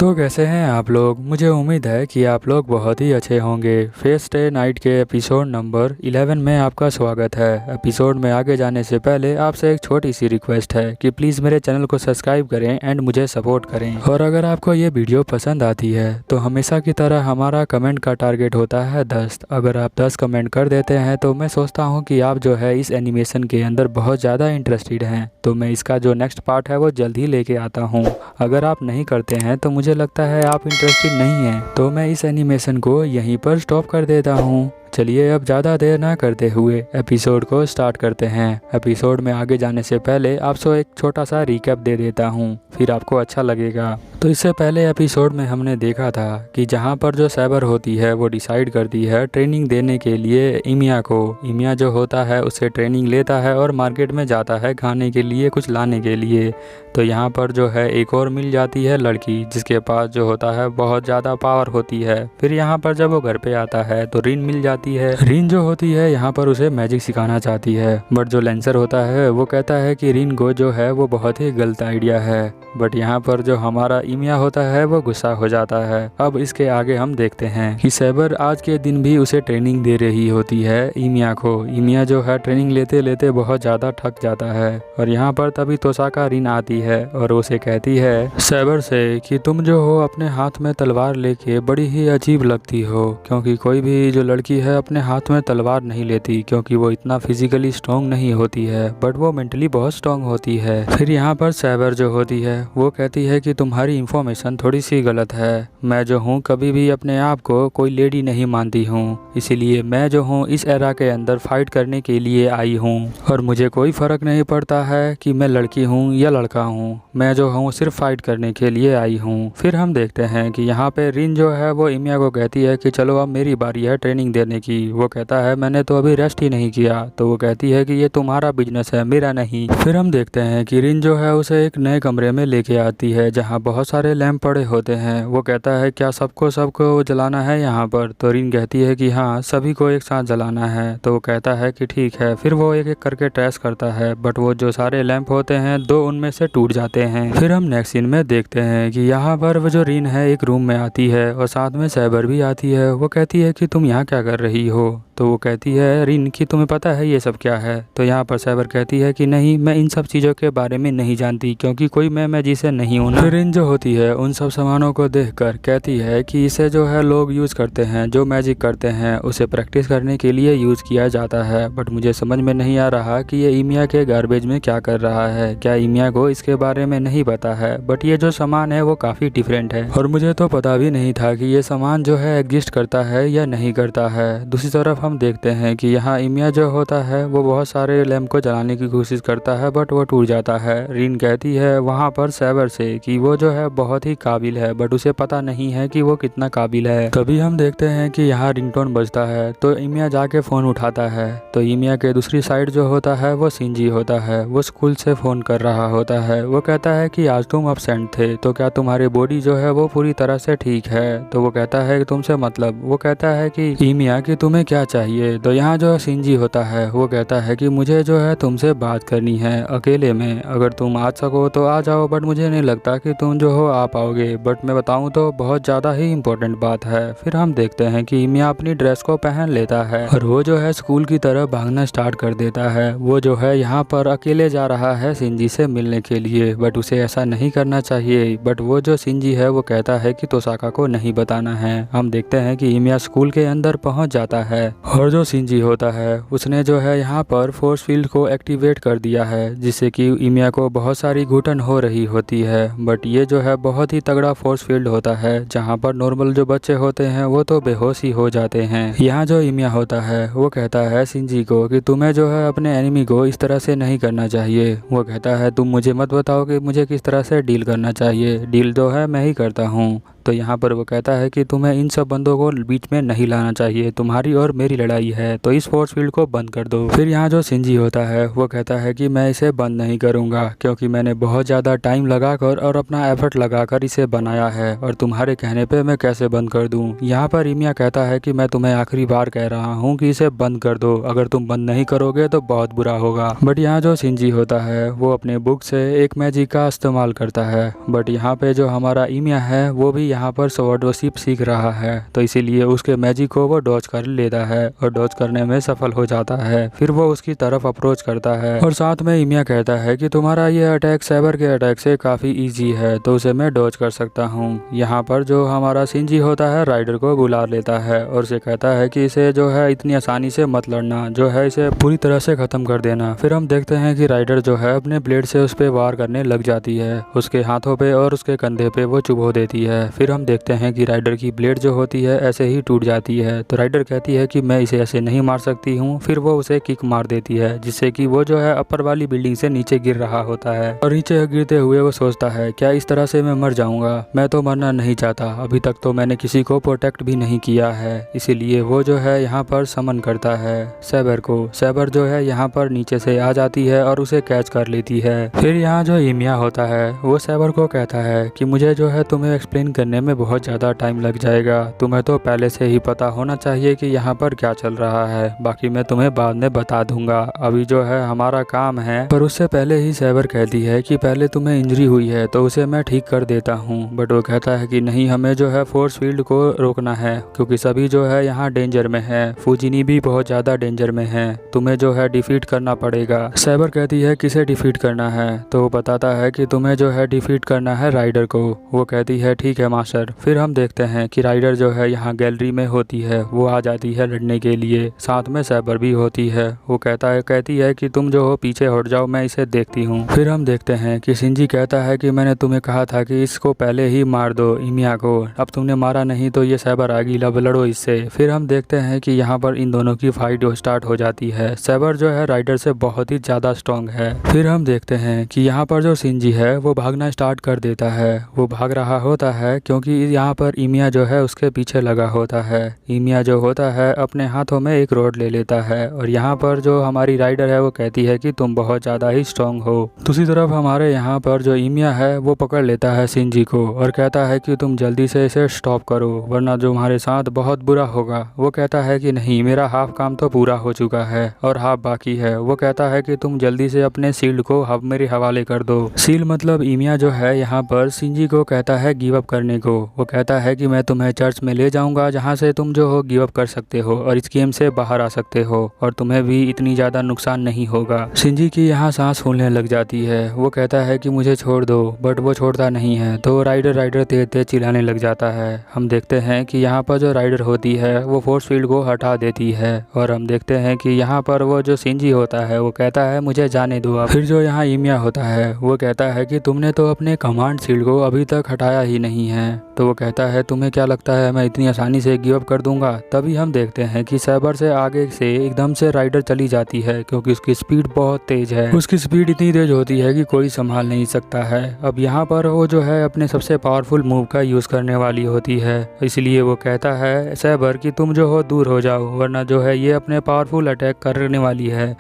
तो कैसे हैं आप लोग। मुझे उम्मीद है कि आप लोग बहुत ही अच्छे होंगे। फेस डे नाइट के एपिसोड नंबर 11 में आपका स्वागत है। एपिसोड में आगे जाने से पहले आपसे एक छोटी सी रिक्वेस्ट है कि प्लीज़ मेरे चैनल को सब्सक्राइब करें एंड मुझे सपोर्ट करें। और अगर आपको ये वीडियो पसंद आती है तो हमेशा की तरह हमारा कमेंट का टारगेट होता है 10। अगर आप 10 कमेंट कर देते हैं तो मैं सोचता हूँ कि आप जो है इस एनिमेशन के अंदर बहुत ज़्यादा इंटरेस्टेड हैं, तो मैं इसका जो नेक्स्ट पार्ट है वो जल्द ही लेके आता हूँ। अगर आप नहीं करते हैं तो मुझे लगता है आप इंटरेस्टेड नहीं हैं, तो मैं इस एनिमेशन को यहीं पर स्टॉप कर देता हूँ। चलिए अब ज़्यादा देर ना करते हुए एपिसोड को स्टार्ट करते हैं। एपिसोड में आगे जाने से पहले आपसे एक छोटा सा रिकैप दे देता हूँ, फिर आपको अच्छा लगेगा। तो इससे पहले एपिसोड में हमने देखा था कि जहाँ पर जो साइबर होती है वो डिसाइड करती है ट्रेनिंग देने के लिए इमिया को। इमिया जो होता है उससे ट्रेनिंग लेता है और मार्केट में जाता है खाने के लिए, कुछ लाने के लिए। तो यहाँ पर जो है एक और मिल जाती है लड़की जिसके पास जो होता है बहुत ज़्यादा पावर होती है। फिर यहाँ पर जब वो घर पे आता है तो रिन मिल जाती है। रिन जो होती है यहाँ पर उसे मैजिक सिखाना चाहती है, बट जो लेंसर होता है वो कहता है कि रिन को जो है वो बहुत ही गलत आइडिया है। बट यहाँ पर जो हमारा इमिया होता है वो गुस्सा हो जाता है। अब इसके आगे हम देखते हैं कि साइबर आज के दिन भी उसे ट्रेनिंग दे रही होती है इमिया को। इमिया जो है ट्रेनिंग लेते लेते बहुत ज़्यादा थक जाता है और यहाँ पर तभी तोसाका रिन आती है और उसे कहती है साइबर से कि तुम जो हो अपने हाथ में तलवार लेके बड़ी ही अजीब लगती हो, क्योंकि कोई भी जो लड़की है अपने हाथ में तलवार नहीं लेती क्योंकि वो इतना फिजिकली स्ट्रॉन्ग नहीं होती है, बट वो मेंटली बहुत स्ट्रॉन्ग होती है। फिर यहाँ पर साइबर जो होती है वो कहती है कि तुम्हारी इंफॉर्मेशन थोड़ी सी गलत है। मैं जो हूँ कभी भी अपने आप को कोई लेडी नहीं मानती हूँ, इसीलिए मैं जो हूँ इस एरा के अंदर फाइट करने के लिए आई हूँ और मुझे कोई फ़र्क नहीं पड़ता है कि मैं लड़की हूँ या लड़का हूँ। मैं जो हूँ सिर्फ फाइट करने के लिए आई हूँ। फिर हम देखते हैं कि यहाँ पे रिन जो है वो इमिया को कहती है कि चलो अब मेरी बारी है ट्रेनिंग देने की। वो कहता है मैंने तो अभी रेस्ट ही नहीं किया। तो वो कहती है कि ये तुम्हारा बिजनेस है, मेरा नहीं। फिर हम देखते हैं कि रिन जो है उसे एक नए कमरे में लेके आती है जहाँ बहुत सारे लैंप पड़े होते हैं। वो कहता है क्या सबको जलाना है यहाँ पर। तो रिन कहती है कि हाँ सभी को एक साथ जलाना है। तो वो कहता है कि ठीक है। फिर वो एक एक करके ट्रेस करता है, बट वो जो सारे लैंप होते हैं दो उनमें से टूट जाते हैं। फिर हम नेक्स्ट सीन में देखते हैं कि यहाँ पर वो जो रिन है एक रूम में आती है और साथ में साइबर भी आती है। वो कहती है कि तुम यहाँ क्या कर रही हो। तो वो कहती है रिन कि तुम्हें पता है ये सब क्या है। तो यहाँ पर साइबर कहती है कि नहीं, मैं इन सब चीज़ों के बारे में नहीं जानती क्योंकि कोई मैं जिसे नहीं हूँ ना। फिर रिन जो होती है उन सब सामानों को देखकर कहती है कि इसे जो है लोग यूज़ करते हैं, जो मैजिक करते हैं उसे प्रैक्टिस करने के लिए यूज़ किया जाता है। बट मुझे समझ में नहीं आ रहा कि ये इमिया के गार्बेज में क्या कर रहा है। क्या इमिया को इसके बारे में नहीं पता है। बट ये जो सामान है वो काफ़ी डिफरेंट है और मुझे तो पता भी नहीं था कि ये सामान जो है एग्जिस्ट करता है या नहीं करता है। दूसरी तरफ हम देखते हैं कि यहाँ इमिया जो होता है वो बहुत सारे लैंप को जलाने की कोशिश करता है, बट वो टूट जाता है। रिन कहती है वहाँ पर साइबर से कि वो जो है बहुत ही काबिल है, बट उसे पता नहीं है कि वो कितना काबिल है। तभी हम देखते हैं कि यहाँ रिंगटोन बजता है तो इमिया जाके फ़ोन उठाता है। तो इमिया के दूसरी साइड जो होता है वो शिंजी होता है। वो स्कूल से फ़ोन कर रहा होता है। वो कहता है कि आज तुम एब्सेंट थे, तो क्या तुम्हारी बॉडी जो है वो पूरी तरह से ठीक है। तो वो कहता है कि तुमसे मतलब। वो कहता है कि इमिया कि तुम्हें क्या चाहिए। तो यहाँ जो शिंजी होता है वो कहता है कि मुझे जो है तुमसे बात करनी है अकेले में। अगर तुम आ सको तो आ जाओ, बट मुझे नहीं लगता कि तुम जो हो आ पाओगे। बट मैं बताऊँ तो बहुत ज़्यादा ही इम्पोर्टेंट बात है। फिर हम देखते हैं कि इमिया अपनी ड्रेस को पहन लेता है और वो जो है स्कूल की तरफ भागना स्टार्ट कर देता है। वो जो है यहाँ पर अकेले जा रहा है शिंजी से मिलने के लिए, बट उसे ऐसा नहीं करना चाहिए। बट वो जो शिंजी है वो कहता है कि तोसाका को नहीं बताना है। हम देखते हैं कि इमिया स्कूल के अंदर पहुँच जाता है और जो शिंजी होता है उसने जो है यहाँ पर फोर्स फील्ड को एक्टिवेट कर दिया है, जिससे कि इमिया को बहुत सारी घुटन हो रही होती है। बट ये जो है बहुत ही तगड़ा फोर्स फील्ड होता है जहाँ पर नॉर्मल जो बच्चे होते हैं वो तो बेहोश ही हो जाते हैं। यहाँ जो इमिया होता है वो कहता है शिंजी को कि तुम्हें जो है अपने एनिमी को इस तरह से नहीं करना चाहिए। वो कहता है तुम मुझे मत बताओ कि मुझे किस तरह से डील करना चाहिए, डील जो है मैं ही करता हूँ। तो यहाँ पर वो कहता है कि तुम्हें इन सब बंदों को बीच में नहीं लाना चाहिए, तुम्हारी और मेरी लड़ाई है, तो इस फोर्स फील्ड को बंद कर दो। फिर यहाँ जो शिंजी होता है वो कहता है कि मैं इसे बंद नहीं करूँगा, क्योंकि मैंने बहुत ज़्यादा टाइम लगाकर और अपना एफर्ट लगाकर इसे बनाया है, और तुम्हारे कहने पे मैं कैसे बंद कर दूँ। यहाँ पर इमिया कहता है कि मैं तुम्हें आखिरी बार कह रहा हूँ कि इसे बंद कर दो, अगर तुम बंद नहीं करोगे तो बहुत बुरा होगा। बट यहाँ जो शिंजी होता है वो अपने बुक से एक मैजिक का इस्तेमाल करता है। बट यहाँ पे जो हमारा इमिया है वो भी यहाँ पर स्वॉर्डशिप सीख रहा है, तो इसीलिए उसके मैजिक को वो डॉज कर लेता है और डॉज करने में सफल हो जाता है। फिर वो उसकी तरफ अप्रोच करता है और साथ में इमिया कहता है कि तुम्हारा ये अटैक सैबर के अटैक से काफ़ी ईजी है, तो उसे मैं डॉज कर सकता हूँ। यहाँ पर जो हमारा शिंजी होता है राइडर को बुला लेता है और उसे कहता है कि इसे जो है इतनी आसानी से मत लड़ना, जो है इसे पूरी तरह से ख़त्म कर देना। फिर हम देखते हैं कि राइडर जो है अपने ब्लेड से उस पर वार करने लग जाती है, उसके हाथों पे और उसके कंधे पे वो चुभो देती है। फिर हम देखते हैं कि राइडर की ब्लेड जो होती है ऐसे ही टूट जाती है, तो राइडर कहती है कि मैं इसे ऐसे नहीं मार सकती हूँ। फिर वो उसे किक मार देती है, जिससे कि वो जो है अपर वाली बिल्डिंग से नीचे गिर रहा होता है, और नीचे गिरते हुए वो सोचता है क्या इस तरह से मैं मर जाऊंगा, मैं तो मरना नहीं चाहता, अभी तक तो मैंने किसी को प्रोटेक्ट भी नहीं किया है। इसीलिए वो जो है यहाँ पर समन करता है सैबर को। सैबर जो है यहाँ पर नीचे से आ जाती है और उसे कैच कर लेती है। फिर यहाँ जो इमिया होता है वो सैबर को कहता है कि मुझे जो है तुम्हें एक्सप्लेन करने में बहुत ज़्यादा टाइम लग जाएगा, तुम्हें तो पहले से ही पता होना चाहिए कि यहाँ पर क्या चल रहा है, बाकी मैं तुम्हें बाद में बता दूंगा, अभी जो है हमारा काम है। पर उससे पहले ही सैबर कहती है कि पहले तुम्हें इंजरी हुई है तो उसे मैं ठीक कर देता हूँ। बट वो कहता है कि नहीं, हमें जो है फोर्स फील्ड को रोकना है, क्योंकि सभी जो है यहाँ डेंजर में है, फुजिनी भी बहुत ज़्यादा डेंजर में है, तुम्हें जो है डिफीट करना पड़ेगा। सैबर कहती है किसे डिफीट करना है, तो वो बताता है कि तुम्हें जो है डिफीट करना है राइडर को। वो कहती है ठीक है मास्टर। फिर हम देखते हैं कि राइडर जो है यहाँ गैलरी में होती है, वो आ जाती है लड़ने के लिए, साथ में सैबर भी होती है। वो कहती है कि तुम जो हो पीछे हट जाओ, मैं इसे देखती हूँ। फिर हम देखते हैं कि शिंजी कहता है कि मैंने तुम्हें कहा था कि इसको पहले ही मार दो इमिया को, अब तुमने मारा नहीं तो ये सैबर आ गई, लब लड़ो इससे। फिर हम देखते हैं कि यहाँ पर इन दोनों की फाइट स्टार्ट हो जाती है। सैबर जो है राइडर से बहुत ही ज़्यादा स्ट्रॉन्ग है। फिर हम देखते हैं कि यहाँ पर जो शिंजी है वो भागना स्टार्ट कर देता है। वो भाग रहा होता है क्योंकि यहाँ पर इमिया जो है उसके पीछे लगा होता है। इमिया जो होता है अपने हाथों में एक रोड ले लेता है, और यहाँ पर जो हमारी राइडर है वो कहती है कि तुम बहुत ज़्यादा ही स्ट्रॉन्ग हो। दूसरी तरफ हमारे यहाँ पर जो इमिया है वो पकड़ लेता है शिंजी को और कहता है कि तुम जल्दी से इसे स्टॉप करो, वरना जो हमारे साथ बहुत बुरा होगा। वो कहता है कि नहीं, मेरा हाफ काम तो पूरा हो चुका है और हाफ बाकी है। वो कहता है कि तुम जल्दी से अपने शील्ड को मेरे हवाले कर दो। शील्ड मतलब इमिया जो है यहाँ पर शिंजी को कहता है गिव अप करने को। वो कहता है कि मैं तुम्हें चर्च में ले जाऊंगा, जहाँ से तुम जो हो गिव अप कर सकते हो और इस गेम से बाहर आ सकते हो, और तुम्हें भी इतनी ज़्यादा नुकसान नहीं होगा। शिंजी की यहाँ सांस फूलने लग जाती है। वो कहता है कि मुझे छोड़ दो, बट वो छोड़ता नहीं है, तो राइडर तेज तेज चिल्लाने लग जाता है। हम देखते हैं कि यहाँ पर जो राइडर होती है वो फोर्स फील्ड को हटा देती है, और हम देखते हैं कि यहाँ पर वो जो शिंजी होता है वो कहता है मुझे जाने दो अब। फिर जो यहाँ इमिया होता है वो कहता है कि तुमने तो अपने कमांड शील्ड को अभी तक हटाया ही नहीं है। तो वो कहता है तुम्हें क्या लगता है मैं इतनी आसानी से गिव अप कर दूंगा। तभी हम देखते हैं कि सैबर से आगे से एकदम से राइडर चली जाती है, क्योंकि उसकी स्पीड बहुत तेज है। उसकी स्पीड इतनी तेज होती है कि कोई संभाल नहीं सकता है। अब यहाँ पर वो जो है अपने सबसे पावरफुल मूव का यूज करने वाली होती है, इसलिए वो कहता है सैबर कि तुम जो हो दूर हो जाओ, वरना जो है ये अपने पावरफुल अटैक करने वाली है।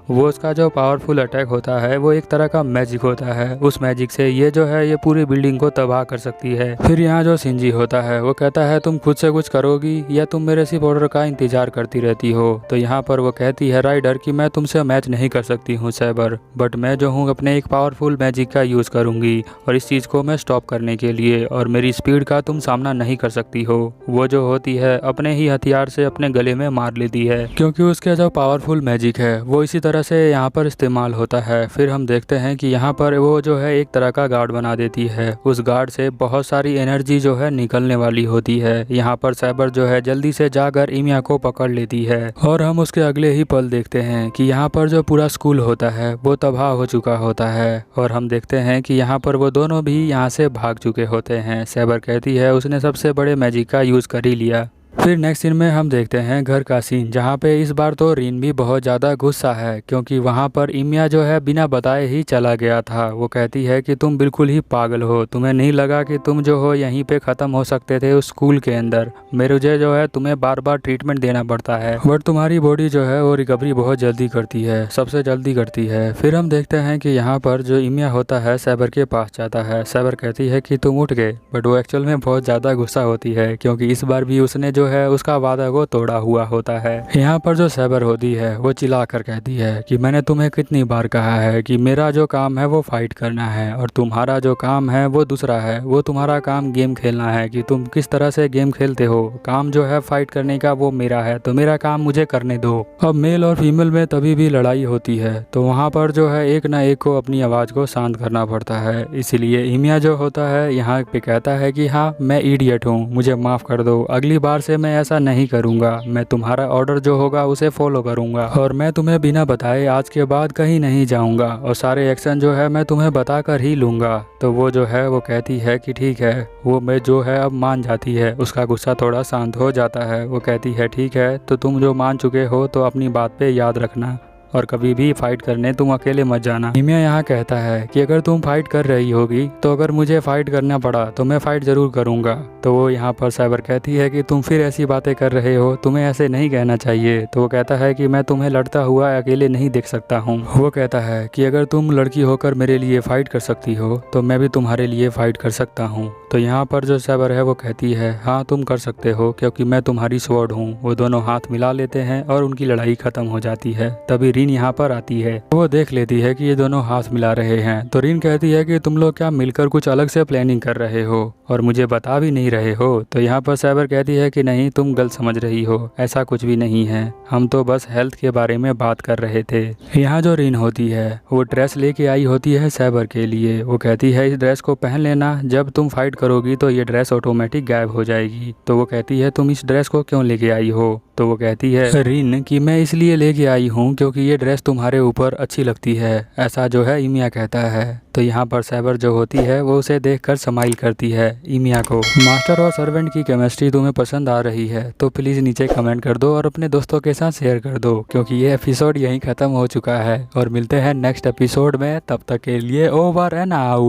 वो उसका जो पावरफुल अटैक होता है वो एक तरह का मैजिक होता है, उस मैजिक से ये जो है ये पूरी बिल्डिंग को तबाह कर सकती है। फिर यहाँ जो शिंजी होता है वो कहता है तुम खुद से कुछ करोगी या तुम मेरे सिर्फ ऑर्डर का इंतजार करती रहती हो। तो यहाँ पर वो कहती है राइडर कि मैं तुमसे मैच नहीं कर सकती हूँ सैबर, बट मैं जो हूँ अपने एक पावरफुल मैजिक का यूज़ करूँगी और इस चीज़ को मैं स्टॉप करने के लिए, और मेरी स्पीड का तुम सामना नहीं कर सकती हो। वो जो होती है अपने ही हथियार से अपने गले में मार लेती है, क्योंकि उसके जो पावरफुल मैजिक है वो इसी तरह से यहाँ पर इस्तेमाल होता है। फिर हम देखते हैं कि यहाँ पर वो जो है एक तरह का गार्ड बना देती है, उस गार्ड से बहुत सारी एनर्जी जो है निकलने वाली होती है। यहाँ पर सैबर जो है जल्दी से जाकर इमिया को पकड़ लेती है, और हम उसके अगले ही पल देखते हैं कि यहाँ पर जो पूरा स्कूल होता है वो तबाह हो चुका होता है, और हम देखते हैं कि यहाँ पर वो दोनों भी यहाँ से भाग चुके होते हैं। सैबर कहती है उसने सबसे बड़े मैजिक का यूज़ कर ही लिया। फिर नेक्स्ट सीन में हम देखते हैं घर का सीन, जहाँ पे इस बार तो रीन भी बहुत ज़्यादा गुस्सा है क्योंकि वहाँ पर इमिया जो है बिना बताए ही चला गया था। वो कहती है कि तुम बिल्कुल ही पागल हो, तुम्हें नहीं लगा कि तुम जो हो यहीं पे ख़त्म हो सकते थे उस स्कूल के अंदर। मुझे जो है तुम्हें बार बार ट्रीटमेंट देना पड़ता है, बट तुम्हारी बॉडी जो है वो रिकवरी बहुत जल्दी करती है, सबसे जल्दी करती है। फिर हम देखते हैं कि यहाँ पर जो इमिया होता है सैबर के पास जाता है। सैबर कहती है कि तुम उठ गए, बट वो एक्चुअल में बहुत ज़्यादा गुस्सा होती है क्योंकि इस बार भी उसने जो है उसका वादा को तोड़ा हुआ होता है। यहाँ पर जो सैबर होती है वो चिल्ला कर कहती है कि मैंने तुम्हें कितनी बार कहा है कि मेरा जो काम है वो फाइट करना है और तुम्हारा जो काम है वो दूसरा है। वो तुम्हारा काम गेम खेलना है कि तुम किस तरह से गेम खेलते हो, काम जो है फाइट करने का वो मेरा है, तो मेरा काम मुझे करने दो। अब मेल और फीमेल में तभी भी लड़ाई होती है तो वहाँ पर जो है एक ना एक को अपनी आवाज़ को शांत करना पड़ता है। इसीलिए इमिया जो होता है यहाँ पे कहता है कि हाँ मैं इडियट हूँ, मुझे माफ़ कर दो, अगली बार से मैं ऐसा नहीं करूँगा, मैं तुम्हारा ऑर्डर जो होगा उसे फॉलो करूँगा और मैं तुम्हें बिना बताए आज के बाद कहीं नहीं जाऊँगा और सारे एक्शन जो है मैं तुम्हें बता कर ही लूँगा। तो वो जो है वो कहती है कि ठीक है। वो मैं जो है अब मान जाती है, उसका गुस्सा थोड़ा शांत हो जाता है। वो कहती है ठीक है, तो तुम जो मान चुके हो तो अपनी बात पे याद रखना और कभी भी फाइट करने तुम अकेले मत जाना। इमिया यहाँ कहता है कि अगर तुम फाइट कर रही होगी तो अगर मुझे फाइट करना पड़ा तो मैं फाइट जरूर करूँगा। तो वो यहाँ पर सैबर कहती है कि तुम फिर ऐसी बातें कर रहे हो, तुम्हें ऐसे नहीं कहना चाहिए। तो वो कहता है कि मैं तुम्हें लड़ता हुआ अकेले नहीं देख सकता हूँ। वो कहता है कि अगर तुम लड़की होकर मेरे लिए फाइट कर सकती हो तो मैं भी तुम्हारे लिए फाइट कर सकता हूँ। तो यहाँ पर जो सैबर है वो कहती है हाँ तुम कर सकते हो क्योंकि मैं तुम्हारी स्वॉर्ड हूँ। वो दोनों हाथ मिला लेते हैं और उनकी लड़ाई खत्म हो जाती है। तभी रीन यहाँ पर आती है, वो देख लेती है कि ये दोनों हाथ मिला रहे हैं। तो रीन कहती है कि तुम लोग क्या मिलकर कुछ अलग से प्लानिंग कर रहे हो और मुझे बता भी नहीं रहे हो। तो यहाँ पर सैबर कहती है कि नहीं तुम गलत समझ रही हो, ऐसा कुछ भी नहीं है, हम तो बस हेल्थ के बारे में बात कर रहे थे। यहाँ जो रीन होती है वो ड्रेस लेके आई होती है सैबर के लिए। वो कहती है इस ड्रेस को पहन लेना, जब तुम फाइट करोगी तो ये ड्रेस ऑटोमेटिक गायब हो जाएगी। तो वो कहती है तुम इस ड्रेस को क्यों लेके आई हो। तो वो कहती है रीन कि मैं इसलिए लेके आई हूँ क्योंकि ये ड्रेस तुम्हारे ऊपर अच्छी लगती है, ऐसा जो है इमिया कहता है। तो यहाँ पर सैबर जो होती है वो उसे देखकर स्माइल करती है इमिया को। मास्टर और सर्वेंट की केमिस्ट्री तुम्हें पसंद आ रही है तो प्लीज़ नीचे कमेंट कर दो और अपने दोस्तों के साथ शेयर कर दो क्योंकि ये एपिसोड यहीं ख़त्म हो चुका है और मिलते हैं नेक्स्ट एपिसोड में। तब तक के लिए ओवर एंड आउट।